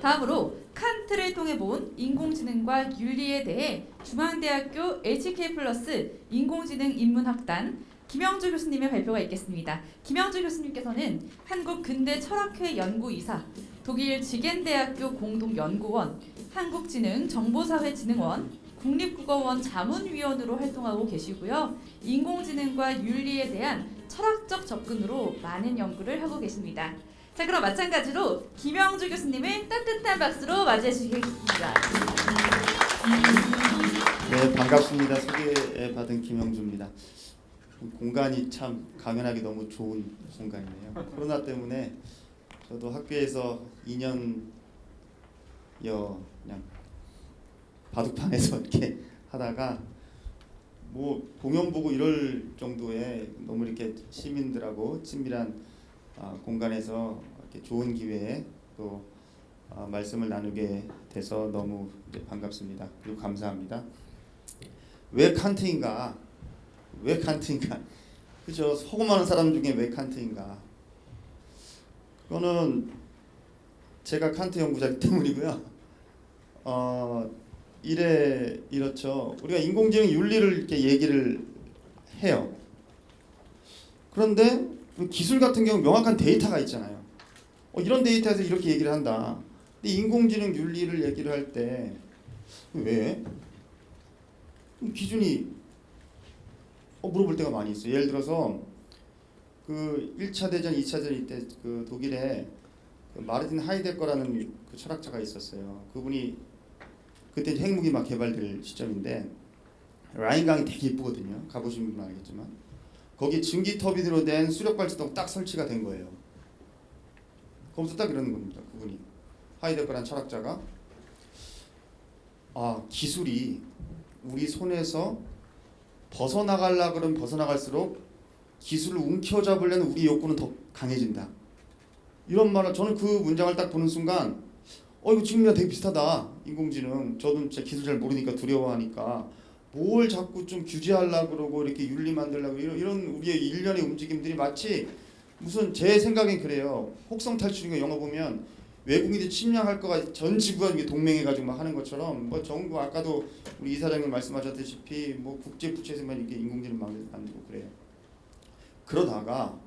다음으로 칸트를 통해 본 인공지능과 윤리에 대해 중앙대학교 HK 플러스 인공지능 인문학단 김영주 교수님의 발표가 있겠습니다. 김영주 교수님께서는 한국 근대 철학회 연구이사, 독일 지겐대학교 공동연구원, 한국지능정보사회진흥원, 국립국어원 자문위원으로 활동하고 계시고요. 인공지능과 윤리에 대한 철학적 접근으로 많은 연구를 하고 계십니다. 자, 그럼 마찬가지로 김영주 교수님을 따뜻한 박수로 맞이해 주시겠습니다. 네, 반갑습니다. 소개받은 김영주입니다. 공간이 참 가면하기 너무 좋은 공간이네요. 코로나 때문에 저도 학교에서 2년여 그냥 바둑판에서 이렇게 하다가 뭐 공연 보고 이럴 정도의 너무 이렇게 시민들하고 친밀한 공간에서 이렇게 좋은 기회에 또 말씀을 나누게 돼서 너무 반갑습니다. 그리고 감사합니다. 왜 칸트인가? 왜 칸트인가? 그죠? 소금하는 사람 중에 왜 칸트인가? 그거는 제가 칸트 연구자이기 때문이고요. 이렇죠. 우리가 인공지능 윤리를 이렇게 얘기를 해요. 그런데 기술 같은 경우 명확한 데이터가 있잖아요. 이런 데이터에서 이렇게 얘기를 한다. 근데 인공지능 윤리를 얘기를 할 때 왜? 기준이 물어볼 때가 많이 있어요. 예를 들어서 그 1차 대전, 2차 대전 이때 그 독일에 그 마르틴 하이데거라는 그 철학자가 있었어요. 그분이 그때 핵무기 막 개발될 시점인데 라인강이 되게 이쁘거든요. 가보신 분은 알겠지만 거기 증기 터빈으로 된 수력 발전소가 딱 설치가 된 거예요. 거기서 딱 이러는 겁니다. 그분이 하이데거라는 철학자가 기술이 우리 손에서 벗어나가려 그러면 벗어나갈수록 기술을 움켜잡으려는 우리 욕구는 더 강해진다. 이런 말을 저는 그 문장을 딱 보는 순간 이거 지금이랑 되게 비슷하다. 인공지능 저도 제 기술 잘 모르니까 두려워하니까 뭘 자꾸 좀 규제하려고 그러고 이렇게 윤리 만들려고 이런 우리의 일련의 움직임들이 마치 무슨 제 생각엔 그래요. 혹성 탈출인가 영화 보면 외국인들이 침략할 거가 전 지구가 동맹해가지고 막 하는 것처럼 뭐 정부 아까도 우리 이사장님 말씀하셨다시피 뭐 국제 부채에서만 이렇게 인공지능 만들고 그래요. 그러다가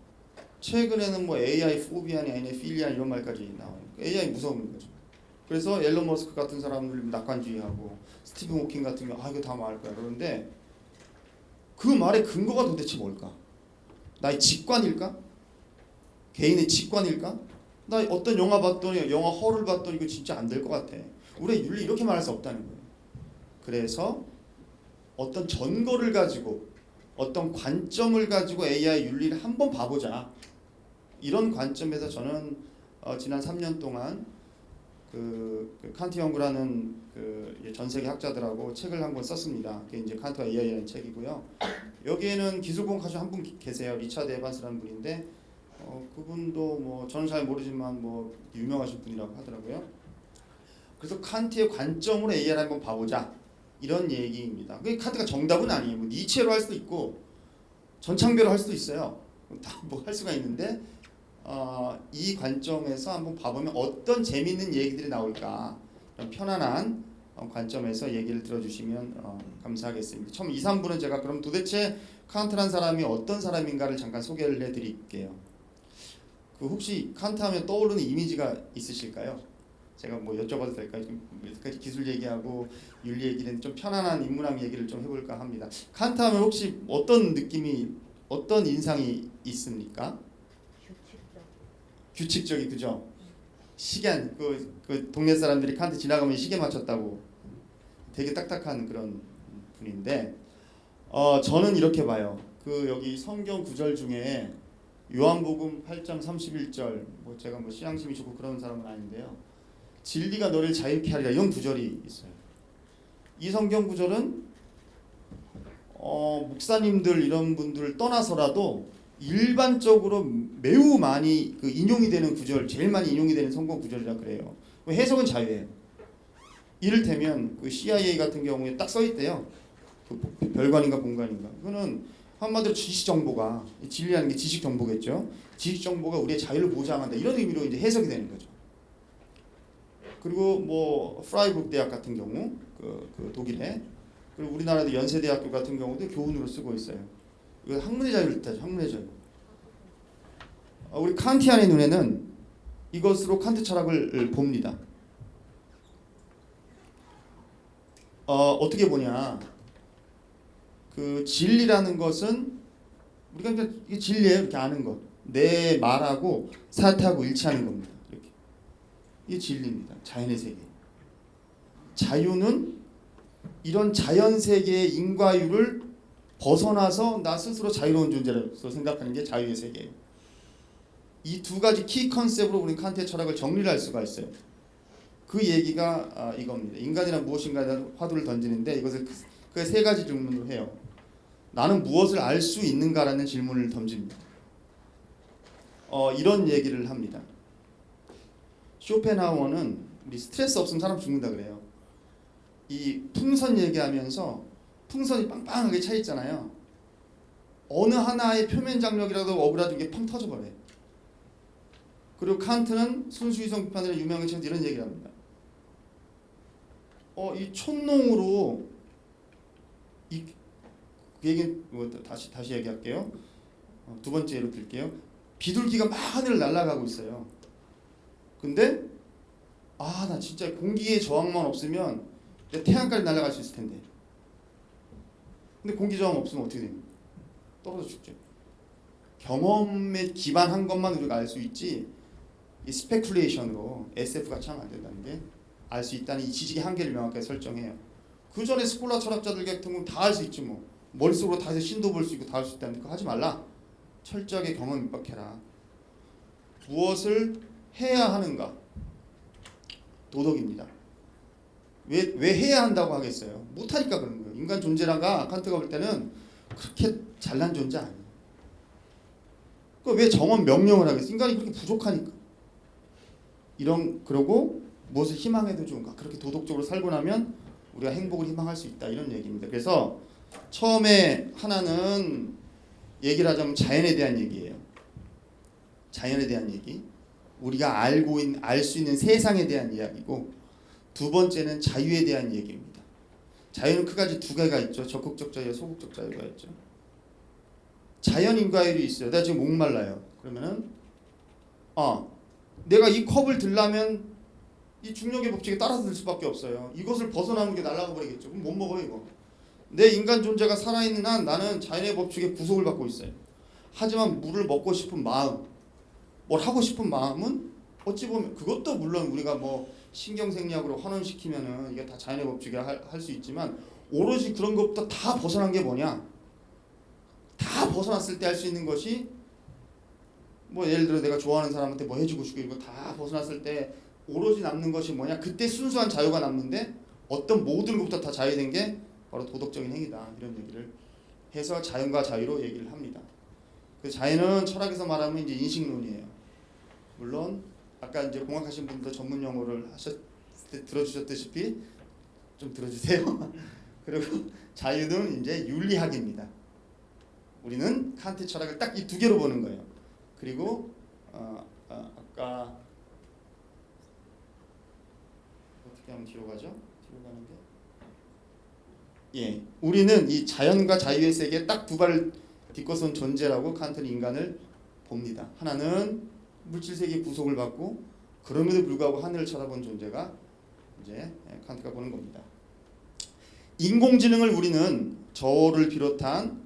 최근에는 뭐 AI 포비아니 아니면 필리아 이런 말까지 나와요. AI 무서운 거죠. 그래서 앨런 머스크 같은 사람들 낙관주의하고 스티븐 호킹 같은 경우 이거 다 말할 거야 그러는데 그 말의 근거가 도대체 뭘까? 나의 직관일까? 개인의 직관일까? 나 어떤 영화 봤더니 영화 허를 봤더니 이거 진짜 안 될 것 같아. 우리의 윤리 이렇게 말할 수 없다는 거예요. 그래서 어떤 전거를 가지고 어떤 관점을 가지고 AI 윤리를 한번 봐보자. 이런 관점에서 저는 지난 3년 동안 그 칸트 연구라는 그 전 세계 학자들하고 책을 한 권 썼습니다. 그게 이제 칸트와 AI라는 책이고요. 여기에는 기술공학자 한 분 계세요. 리차드 에반스라는 분인데 그분도 뭐 저는 잘 모르지만 뭐 유명하신 분이라고 하더라고요. 그래서 칸트의 관점으로 AI를 한번 봐보자 이런 얘기입니다. 그게 칸트가 정답은 아니에요. 뭐 니체로 할 수도 있고 전창배로 할 수도 있어요. 다 뭐 할 수가 있는데 이 관점에서 한번 봐보면 어떤 재미있는 얘기들이 나올까 편안한 관점에서 얘기를 들어주시면 감사하겠습니다. 처음 2, 3부는 제가 그럼 도대체 칸트란 사람이 어떤 사람인가를 잠깐 소개를 해드릴게요. 그 혹시 칸트 하면 떠오르는 이미지가 있으실까요? 제가 뭐 여쭤봐도 될까요? 여기까지 기술 얘기하고 윤리 얘기는 좀 편안한 인문학 얘기를 좀 해볼까 합니다. 칸트 하면 혹시 어떤 느낌이 어떤 인상이 있습니까? 규칙적이 그죠? 시간 그 동네 사람들이 칸트 지나가면 시계 맞췄다고 되게 딱딱한 그런 분인데 저는 이렇게 봐요. 그 여기 성경 구절 중에 요한복음 8장 31절 뭐 제가 뭐 신앙심이 좋고 그런 사람은 아닌데요. 진리가 너를 자유케 하리라 이런 구절이 있어요. 이 성경 구절은 목사님들 이런 분들 떠나서라도 일반적으로 매우 많이 그 인용이 되는 구절, 제일 많이 인용이 되는 성경 구절이라 그래요. 해석은 자유예요. 이를테면 그 CIA 같은 경우에 딱 써 있대요. 그 별관인가 본관인가. 이거는 한마디로 지식 정보가 진리라는 게 지식 정보겠죠. 지식 정보가 우리의 자유를 보장한다. 이런 의미로 이제 해석이 되는 거죠. 그리고 뭐 프라이부르크 대학 같은 경우 그 독일에, 그리고 우리나라도 연세대학교 같은 경우도 교훈으로 쓰고 있어요. 이거 학문의 자유를 뜻하죠. 학문의 자유. 우리 칸티안의 눈에는 이것으로 칸트 철학을 봅니다. 어떻게 보냐? 그 진리라는 것은 우리가 이게 진리예요. 이렇게 아는 것. 내 말하고 사태하고 일치하는 겁니다. 이렇게. 이게 진리입니다. 자연의 세계. 자유는 이런 자연 세계의 인과율을 벗어나서 나 스스로 자유로운 존재로서 생각하는 게 자유의 세계예요. 이 두 가지 키 컨셉으로 우리는 칸트의 철학을 정리를 할 수가 있어요. 그 얘기가 이겁니다. 인간이란 무엇인가에 대한 화두를 던지는데 이것을 그 세 가지 질문으로 해요. 나는 무엇을 알 수 있는가라는 질문을 던집니다. 이런 얘기를 합니다. 쇼펜하우어는 우리 스트레스 없으면 사람 죽는다 그래요. 이 풍선 얘기하면서 풍선이 빵빵하게 차 있잖아요. 어느 하나의 표면 장력이라도 억울하던 게 팡 터져버려요. 그리고 칸트는 순수이성 비판의 유명한 책에서 이런 얘기를 합니다. 이 촛농으로 그 얘기는 다시 얘기할게요. 두 번째 예로 들게요. 비둘기가 막 하늘을 날아가고 있어요. 근데 나 진짜 공기의 저항만 없으면 내 태양까지 날아갈 수 있을 텐데. 근데 공기 저항 없으면 어떻게 됩니까? 떨어져 죽죠. 경험에 기반한 것만 우리가 알 수 있지, 이 스페큘레이션으로 SF가 참 안 된다는 게 알 수 있다는 이 지식의 한계를 명확하게 설정해요. 그 전에 스콜라 철학자들 같은 경우는 다 알 수 있지 뭐. 머릿속으로 다 해서 신도 볼 수 있고 다 할 수 있다는 거 하지 말라. 철저하게 경험 입각해라. 무엇을 해야 하는가? 도덕입니다. 왜 해야 한다고 하겠어요? 못하니까 그런 거예요. 인간 존재라가 칸트가 볼 때는 그렇게 잘난 존재 아니에요. 왜 정원 명령을 하겠어? 인간이 그렇게 부족하니까. 그러고 무엇을 희망해도 좋은가? 그렇게 도덕적으로 살고 나면 우리가 행복을 희망할 수 있다. 이런 얘기입니다. 그래서 처음에 하나는 얘기를 하자면 자연에 대한 얘기예요. 자연에 대한 얘기. 우리가 알 수 있는 세상에 대한 이야기고, 두 번째는 자유에 대한 얘기입니다. 자유는 크게 두 개가 있죠. 적극적 자유와 소극적 자유가 있죠. 자연 인과율이 있어요. 내가 지금 목말라요. 그러면은 내가 이 컵을 들려면 이 중력의 법칙에 따라서 들 수밖에 없어요. 이것을 벗어나는 게 날아가 버리겠죠. 그럼 못 먹어요 이거. 내 인간 존재가 살아있는 한 나는 자연의 법칙에 구속을 받고 있어요. 하지만 물을 먹고 싶은 마음, 뭘 하고 싶은 마음은 어찌 보면 그것도 물론 우리가 뭐 신경생리학으로 환원시키면은 이게 다 자연의 법칙이라 할 수 있지만, 오로지 그런 것부터 다 벗어난 게 뭐냐? 다 벗어났을 때 할 수 있는 것이 뭐 예를 들어 내가 좋아하는 사람한테 뭐 해주고 싶고 이거 다 벗어났을 때 오로지 남는 것이 뭐냐? 그때 순수한 자유가 남는데 어떤 모든 것부터 다 자유된 게 바로 도덕적인 행위다. 이런 얘기를 해서 자연과 자유로 얘기를 합니다. 그 자유는 철학에서 말하면 이제 인식론이에요. 물론 아까 이제 공학하신 분들 전문 용어를 들어주셨다시피 좀 들어주세요. 그리고 자유는 이제 윤리학입니다. 우리는 칸트 철학을 딱 이 두 개로 보는 거예요. 그리고 아까 어떻게 하면 뒤로 가죠? 뒤로 가는 게 우리는 이 자연과 자유의 세계에 딱 두 발을 딛고선 존재라고 칸트는 인간을 봅니다. 하나는 물질 세계의 구속을 받고 그럼에도 불구하고 하늘을 쳐다본 존재가 이제 칸트가 보는 겁니다. 인공지능을 우리는 저를 비롯한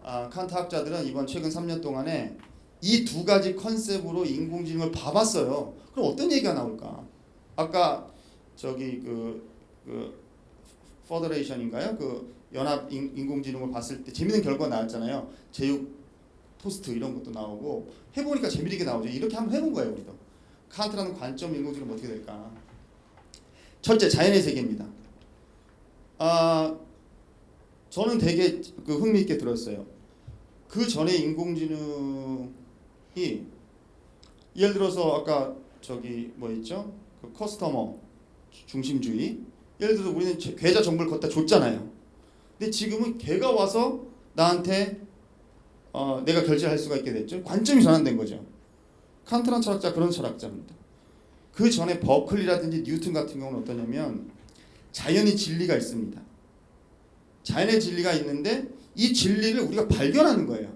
칸트 학자들은 이번 최근 3년 동안에 이 두 가지 컨셉으로 인공지능을 봐봤어요. 그럼 어떤 얘기가 나올까? 아까 저기 그 퍼더레이션인가요? 그 연합 인공지능을 봤을 때 재밌는 결과가 나왔잖아요. 제육 토스트 이런 것도 나오고 해보니까 재미있게 나오죠. 이렇게 한번 해본 거예요. 우리도. 칸트라는 관점 인공지능은 어떻게 될까? 첫째, 자연의 세계입니다. 저는 되게 흥미있게 들었어요. 그 전에 인공지능이 예를 들어서 아까 저기 뭐 있죠? 그 커스터머 중심주의. 예를 들어서 우리는 계좌 정보를 갖다 줬잖아요. 근데 지금은 걔가 와서 나한테 내가 결제할 수가 있게 됐죠. 관점이 전환된 거죠. 칸트란 철학자 그런 철학자입니다. 그 전에 버클리라든지 뉴턴 같은 경우는 어떠냐면 자연의 진리가 있습니다. 자연의 진리가 있는데 이 진리를 우리가 발견하는 거예요.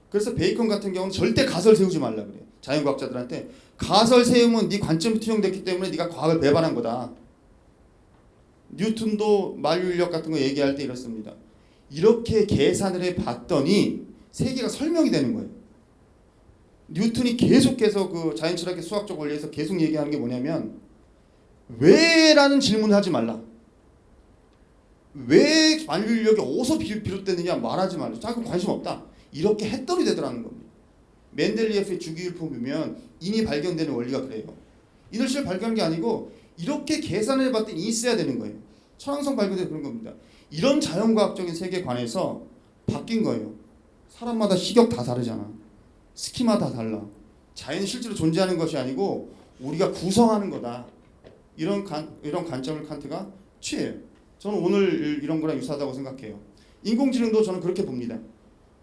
그래서 베이컨 같은 경우는 절대 가설 세우지 말라 그래요. 자연과학자들한테 가설 세우면 네 관점이 투영됐기 때문에 네가 과학을 배반한 거다. 뉴턴도 만류인력 같은 거 얘기할 때 이렇습니다. 이렇게 계산을 해봤더니 세계가 설명이 되는 거예요. 뉴턴이 계속해서 그 자연철학의 수학적 원리에서 계속 얘기하는 게 뭐냐면 왜라는 질문을 하지 말라. 왜 만류인력이 어디서 비롯되느냐 말하지 말라. 자꾸 관심 없다. 이렇게 했더니 되더라는 겁니다. 멘델리예프의 주기율표 보면 인이 발견되는 원리가 그래요. 인을 실제 발견한 게 아니고 이렇게 계산을 해봤더니 인이 있어야 되는 거예요. 천왕성 발견돼서 그런 겁니다. 이런 자연과학적인 세계관에서 바뀐 거예요. 사람마다 시격 다 다르잖아. 스키마 다 달라. 자연이 실제로 존재하는 것이 아니고 우리가 구성하는 거다. 이런 관점을 칸트가 취해요. 저는 오늘 이런 거랑 유사하다고 생각해요. 인공지능도 저는 그렇게 봅니다.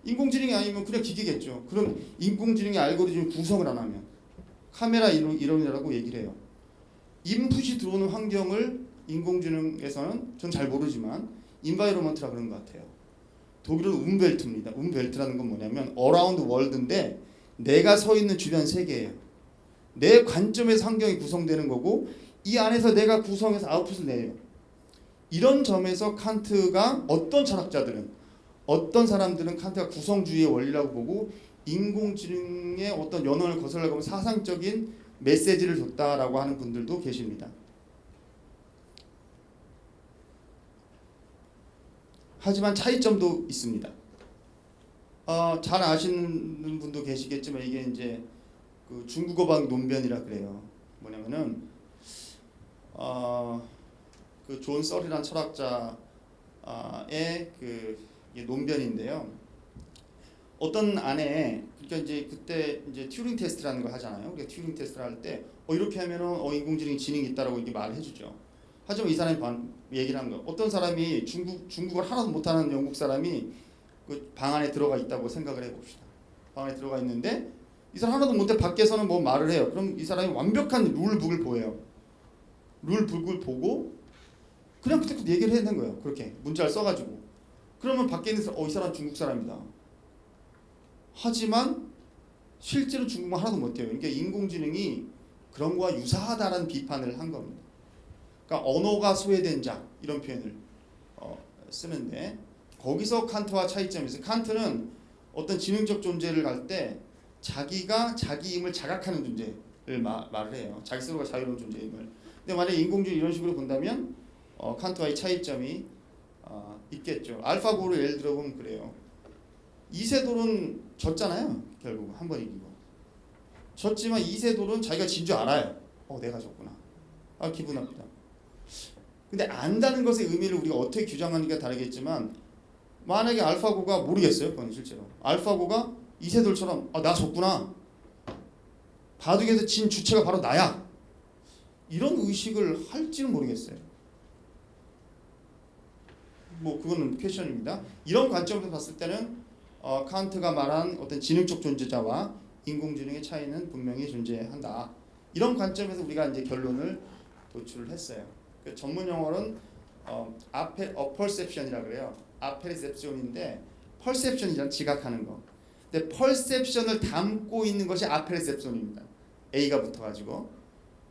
인공지능이 아니면 그냥 기계겠죠. 그럼 인공지능의 알고리즘 구성을 안 하면 카메라 이론이라고 얘기를 해요. 인풋이 들어오는 환경을 인공지능에서는 전 잘 모르지만 인바이로먼트라 그런 것 같아요. 독일은 움벨트입니다. 움벨트라는 건 뭐냐면 어라운드 월드인데 내가 서 있는 주변 세계예요. 내 관점에서 환경이 구성되는 거고 이 안에서 내가 구성해서 아웃풋을 내요. 이런 점에서 칸트가 어떤 철학자들은 어떤 사람들은 칸트가 구성주의의 원리라고 보고 인공지능의 어떤 연원을 거슬러가면 사상적인 메시지를 줬다라고 하는 분들도 계십니다. 하지만 차이점도 있습니다. 잘 아시는 분도 계시겠지만 이게 이제 그 중국어방 논변이라 그래요. 뭐냐면은 그 존 썰이라는 철학자의 그 논변인데요. 어떤 안에 그러니까 이제 그때 이제 튜링 테스트라는 걸 하잖아요. 우리가 튜링 테스트를 할 때 이렇게 하면은 인공지능이 지능이 있다라고 이렇게 말을 해주죠. 하지만 이 사람이 얘기를 한 거. 어떤 사람이 중국어를 하나도 못하는 영국 사람이 그 방 안에 들어가 있다고 생각을 해봅시다. 방 안에 들어가 있는데 이 사람 하나도 못해 밖에서는 뭐 말을 해요. 그럼 이 사람이 완벽한 룰북을 보여요. 룰북을 보고 그냥 그때 얘기를 해야 되는 거예요. 그렇게 문자를 써가지고. 그러면 밖에 있는 사람, 이 사람 중국 사람이다. 하지만 실제로 중국말 하나도 못해요. 그러니까 인공지능이 그런 거와 유사하다라는 비판을 한 겁니다. 그러니까 언어가 소외된 자 이런 표현을 쓰는데 거기서 칸트와 차이점이 있어요. 칸트는 어떤 지능적 존재를 갈 때 자기가 자기 힘을 자각하는 존재를 말을 해요. 자기 스스로가 자유로운 존재임을. 근데 만약에 인공지능 이런 식으로 본다면 칸트와의 차이점이 있겠죠. 알파고를 예를 들어보면 그래요. 이세돌은 졌잖아요. 결국 한 번 이기고. 졌지만 이세돌은 자기가 진 줄 알아요. 내가 졌구나. 기분 나쁘다. 근데 안다는 것의 의미를 우리가 어떻게 규정하느냐가 다르겠지만 만약에 알파고가 모르겠어요. 그건 실제로. 알파고가 이세돌처럼 나 졌구나. 바둑에서 진 주체가 바로 나야. 이런 의식을 할지는 모르겠어요. 뭐 그거는 퀘션입니다. 이런 관점에서 봤을 때는 칸트가 말한 어떤 지능적 존재자와 인공지능의 차이는 분명히 존재한다. 이런 관점에서 우리가 이제 결론을 도출을 했어요. 그 전문 용어는 perception이라 그래요. 아페르셉션인데 perception이란 지각하는 거. 근데 perception을 담고 있는 것이 아페르셉션입니다. A가 붙어가지고.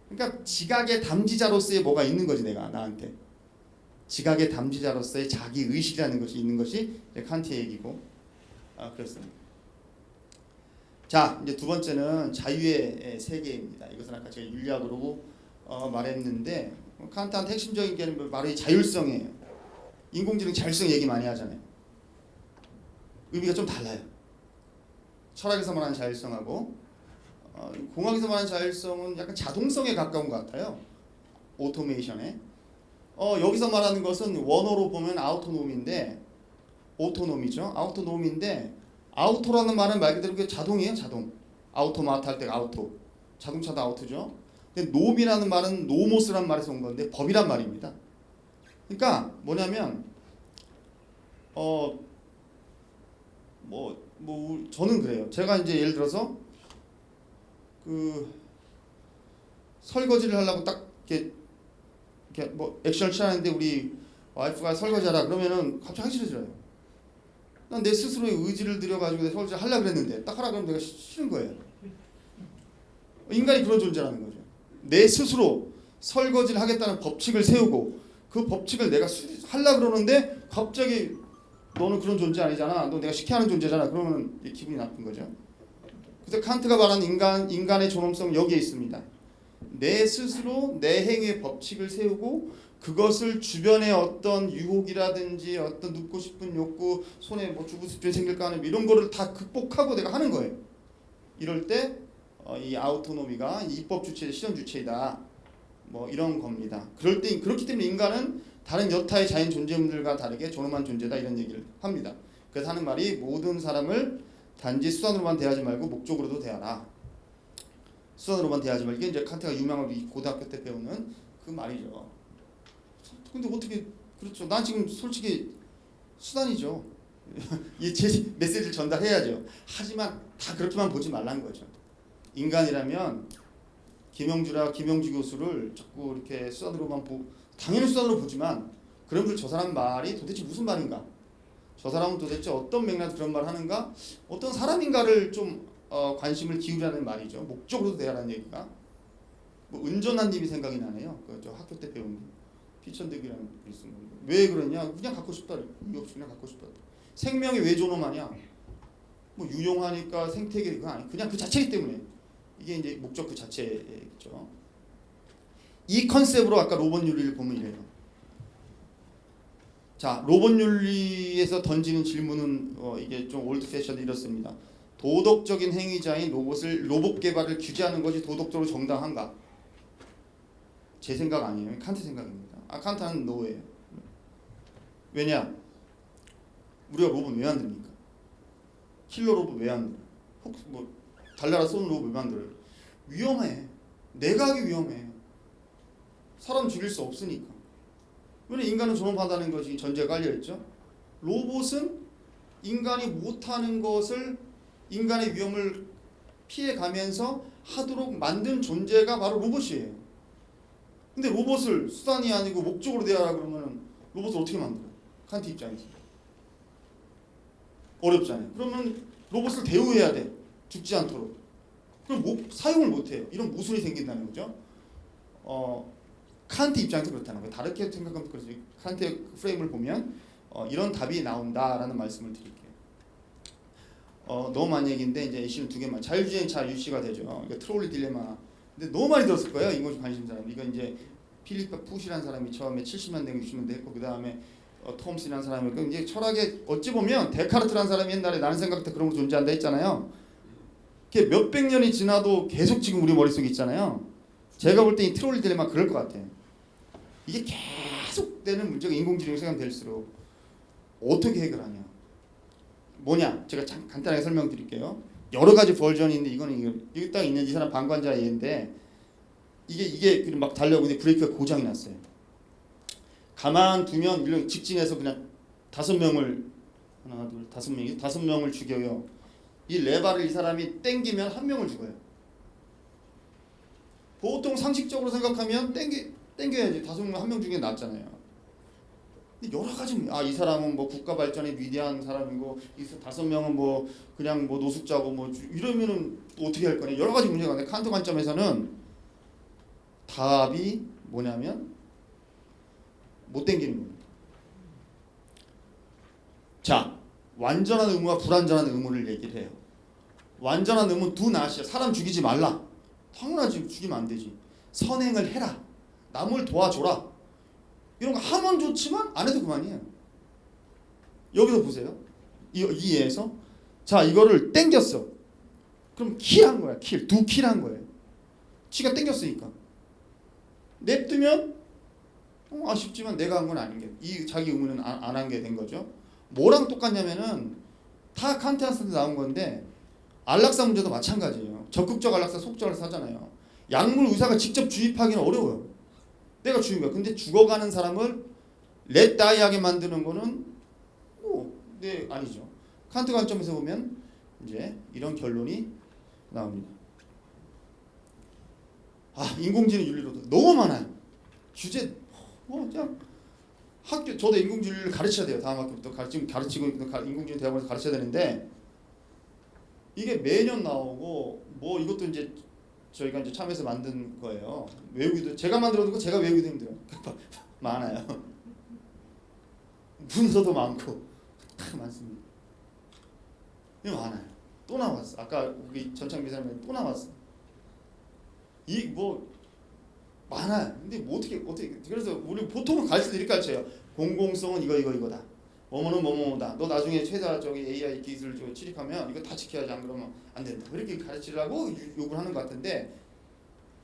그러니까 지각의 담지자로서의 뭐가 있는 거지 내가 나한테. 지각의 담지자로서의 자기 의식이라는 것이 있는 것이 칸트의 얘기고 그렇습니다. 자 이제 두 번째는 자유의 세계입니다. 이것은 아까 제가 윤리학으로 말했는데 칸트한테 핵심적인 게 바로 이 자율성이에요. 인공지능 자율성 얘기 많이 하잖아요. 의미가 좀 달라요. 철학에서 말하는 자율성하고 공학에서 말하는 자율성은 약간 자동성에 가까운 것 같아요. 오토메이션에. 여기서 말하는 것은 원어로 보면 아우토노미인데 오토노미죠. 아우토노미인데 아우토라는 말은 말 그대로 자동이에요. 자동. 아우토마트 할 때 아우토. 자동차도 아우토죠. 근데 놈이라는 말은 노모스란 말에서 온 건데 법이란 말입니다. 그러니까 뭐냐면 저는 그래요. 제가 이제 예를 들어서 설거지를 하려고 딱 이렇게 뭐 액션을 취하는데 우리 와이프가 설거지하라 그러면은 갑자기 하기 싫어져요. 난 내 스스로의 의지를 들여가지고 내 설거지를 하려고 그랬는데 딱 하라 그러면 내가 싫은 거예요. 인간이 그런 존재라는 거죠. 내 스스로 설거지를 하겠다는 법칙을 세우고 그 법칙을 내가 하려고 그러는데 갑자기 너는 그런 존재 아니잖아. 너 내가 시켜야 하는 존재잖아. 그러면 기분이 나쁜 거죠. 그래서 칸트가 말하는 인간의 존엄성은 여기에 있습니다. 내 스스로 내 행위의 법칙을 세우고 그것을 주변의 어떤 유혹이라든지 어떤 눕고 싶은 욕구, 손에 뭐 주부습전이 생길까 하는 이런 거를 다 극복하고 내가 하는 거예요. 이럴 때 이 아우토노미가 입법 주체, 실현 주체이다. 뭐 이런 겁니다. 그렇기 때문에 인간은 다른 여타의 자연 존재물들과 다르게 존엄한 존재다 이런 얘기를 합니다. 그래서 하는 말이 모든 사람을 단지 수단으로만 대하지 말고 목적으로도 대하라. 수단으로만 대하지 말고 이게 이제 칸트가 유명한 고등학교 때 배우는 그 말이죠. 근데 어떻게 그렇죠? 난 지금 솔직히 수단이죠. 제 메시지를 전달해야죠. 하지만 다 그렇게만 보지 말라는 거죠. 인간이라면 김영주 교수를 자꾸 이렇게 수단으로만 당연히 수단으로 보지만 그러면 저 사람 말이 도대체 무슨 말인가? 저 사람은 도대체 어떤 맥락에서 그런 말을 하는가? 어떤 사람인가를 좀 관심을 기울이라는 말이죠. 목적으로도 대하라는 얘기가. 뭐 은전한님이 생각이 나네요. 저 학교 때 배운 피천득이라는 글을 쓴 건데 왜 그러냐? 그냥 갖고 싶다. 이유 없이 그냥 갖고 싶다. 생명이 왜 존엄하냐? 뭐 유용하니까 생태계 그거 아니 그냥 그 자체이기 때문에 이게 이제 목적 그 자체겠죠. 이 컨셉으로 아까 로봇 윤리를 보면 이래요. 자, 로봇 윤리에서 던지는 질문은 이게 좀 올드 패션 이렇습니다. 도덕적인 행위자인 로봇 개발을 규제하는 것이 도덕적으로 정당한가? 제 생각 아니에요. 칸트 생각입니다. 칸트는 노예요. 왜냐? 우리가 로봇 왜 만듭니까? 킬러 로봇 왜 만들어요? 혹시 뭐 달나라 쏘는 로봇 왜 만들어요? 위험해. 내가 하기 위험해. 사람 죽일 수 없으니까. 왜냐? 인간은 존엄하다는 것이 전제가 깔려있죠. 로봇은 인간이 못하는 것을 인간의 위험을 피해가면서 하도록 만든 존재가 바로 로봇이에요. 근데 로봇을 수단이 아니고 목적으로 대하라 그러면 로봇을 어떻게 만들어요? 칸트 입장에서 어렵잖아요. 그러면 로봇을 대우해야 돼. 죽지 않도록. 그럼 사용을 못해요. 이런 모순이 생긴다는 거죠. 칸트 입장에서 그렇다는 거예요. 다르게 생각하면 그렇지. 칸트의 프레임을 보면 이런 답이 나온다라는 말씀을 드릴게요. 너무 많은 얘기인데 이제 이슈는 두 개만. 자율주행차 이슈가 되죠. 그러니까 트롤리 딜레마. 근데 너무 많이 들었을 거예요. 인공지능 관심 사람. 이거 이제 필리프 푸시라는 사람이 처음에 70년대 60년대 했고 그 다음에 톰슨이라는 사람이 그 이제 철학에 어찌 보면 데카르트라는 사람이 옛날에 나는 생각 때 그런 거 존재한다 했잖아요. 그게 몇백 년이 지나도 계속 지금 우리 머릿속에 있잖아요. 제가 볼 때 이 트롤리 딜레마 그럴 것 같아요. 이게 계속 되는 문제가 인공지능이 시간 될수록 어떻게 해결하냐? 뭐냐? 제가 간단하게 설명드릴게요. 여러 가지 버전이 있는데 이거는 여기 딱 있는 이 사람 방관자 얘인데 이게 막 달려오고 브레이크가 고장이 났어요. 가만 두면 이런 직진해서 그냥 5명을 하나 둘 5명을 죽여요. 이 레바를 이 사람이 땡기면 1명을 죽어요. 보통 상식적으로 생각하면 땡겨야지 5명 1명 중에 낫잖아요. 근데 여러 가지 이 사람은 뭐 국가 발전에 위대한 사람이고 이 5명은 뭐 그냥 뭐 노숙자고 뭐 이러면은 어떻게 할 거냐 여러 가지 문제가 있는데 칸트 관점에서는 답이 뭐냐면 못 땡기는 겁니다. 자, 완전한 의무와 불완전한 의무를 얘기를 해요. 완전한 의무는 do not이야. 사람 죽이지 말라. 당연하지. 죽이면 안 되지. 선행을 해라. 남을 도와줘라. 이런 거 하면 좋지만 안 해도 그만이에요. 여기서 보세요. 이 예에서 자 이거를 땡겼어. 그럼 킬한 거야. 두 킬한 거예요. 지가 땡겼으니까. 냅두면 아쉽지만 내가 한 건 아닌 게 이 자기 의무는 안 한 게 된 거죠. 뭐랑 똑같냐면은 다 칸트한테 나온 건데 안락사 문제도 마찬가지예요. 적극적 안락사, 소극적 안락사 하잖아요. 약물 의사가 직접 주입하기는 어려워요. 내가 주인 거야. 근데 죽어가는 사람을 let die하게 만드는 거는 네 아니죠. 칸트 관점에서 보면 이제 이런 결론이 나옵니다. 인공지능 윤리로도 너무 많아요. 주제 그냥 학교 저도 인공지능 윤리를 가르쳐야 돼요. 다음 학기부터 지금 가르치고 있는 인공지능 대학원에서 가르쳐야 되는데 이게 매년 나오고 뭐 이것도 이제 저희가 이제 참여해서 만든 거예요. 외우기도 제가 만들어둔 거 제가 외우기도 힘들어요. 많아요. 문서도 많고 다 많습니다. 이거 많아요. 또 나왔어. 아까 우리 전창기 기자님 또 나왔어. 이 뭐 많아요. 근데 뭐 어떻게 그래서 우리 보통은 가르칠 때 이렇게 가르쳐요. 공공성은 이거다. 뭐뭐는 뭐뭐다. 너 나중에 최다 저기 AI 기술 저 취직하면 이거 다 지켜야지 안 그러면 안 된다. 그렇게 가르치려고 요구를 하는 것 같은데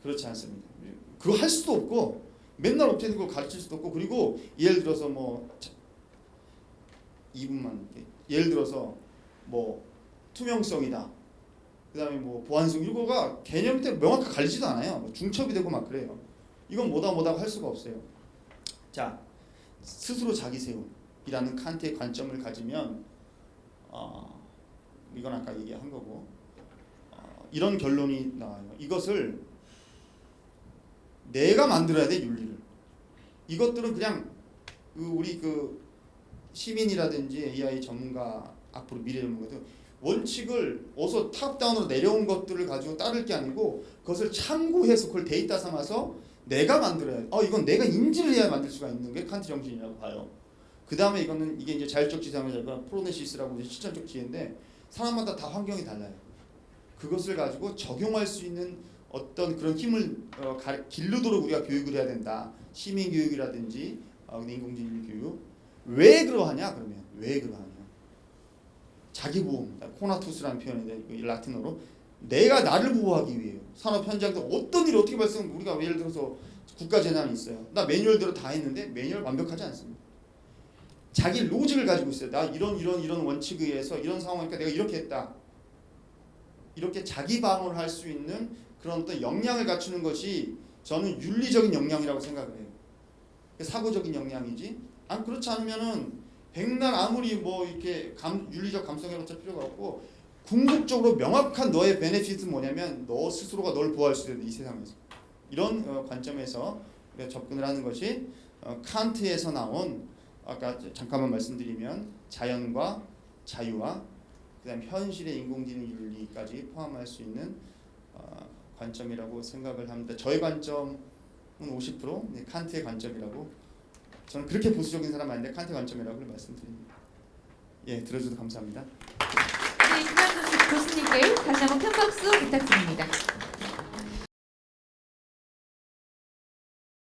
그렇지 않습니다. 그거 할 수도 없고 맨날 업체는 그걸 가르칠 수도 없고 그리고 예를 들어서 뭐 2분만 예를 들어서 뭐 투명성이다. 그다음에 뭐 보안성 이거가 개념 때문에 명확하게 가리지도 않아요. 뭐 중첩이 되고 막 그래요. 이건 뭐다 할 수가 없어요. 자, 스스로 자기 세움이라는 칸트의 관점을 가지면 이건 아까 얘기한 거고 이런 결론이 나와요. 이것을 내가 만들어야 돼 윤리를. 이것들은 그냥 우리 시민이라든지 AI 전문가 앞으로 미래 전문가들 원칙을 어서 탑다운으로 내려온 것들을 가지고 따를 게 아니고 그것을 참고해서 그걸 데이터 삼아서 내가 만들어야 돼. 이건 내가 인지를 해야 만들 수가 있는 게 칸트 정신이라고 봐요. 그 다음에 이게 이제 자율적 지상주의가 프로네시스라고 이제 실천적 지혜인데 사람마다 다 환경이 달라요. 그것을 가지고 적용할 수 있는 어떤 그런 힘을 기르도록 우리가 교육을 해야 된다. 시민 교육이라든지 인공지능 교육. 왜 그러하냐 그러면 왜 그러하냐? 자기 보험, 코나투스라는 표현인데 라틴어로 내가 나를 보호하기 위해요. 산업 현장에서 어떤 일이 어떻게 발생 우리가 예를 들어서 국가 재난이 있어요. 나 매뉴얼대로 다 했는데 매뉴얼 완벽하지 않습니다. 자기 로직을 가지고 있어요. 나 이런 원칙에 의해서 이런 상황이니까 내가 이렇게 했다. 이렇게 자기 방어를 할 수 있는 그런 어떤 역량을 갖추는 것이 저는 윤리적인 역량이라고 생각을 해요. 사고적인 역량이지. 그렇지 않으면은 백날 아무리 뭐 이렇게 윤리적 감성해봤자 필요가 없고 궁극적으로 명확한 너의 베네핏은 뭐냐면 너 스스로가 널 보호할 수 있는 이 세상에서 이런 관점에서 우리가 접근을 하는 것이 칸트에서 나온 아까 잠깐만 말씀드리면 자연과 자유와 그다음 현실의 인공지능 윤리까지 포함할 수 있는 관점이라고 생각을 합니다. 저의 관점은 50%, 칸트의 관점이라고. 저는 그렇게 보수적인 사람 아닌데 칸트 관점이라고 말씀드립니다. 예, 들어주셔서 감사합니다. 네, 김현준 교수님께 다시 한번 큰 박수 부탁드립니다.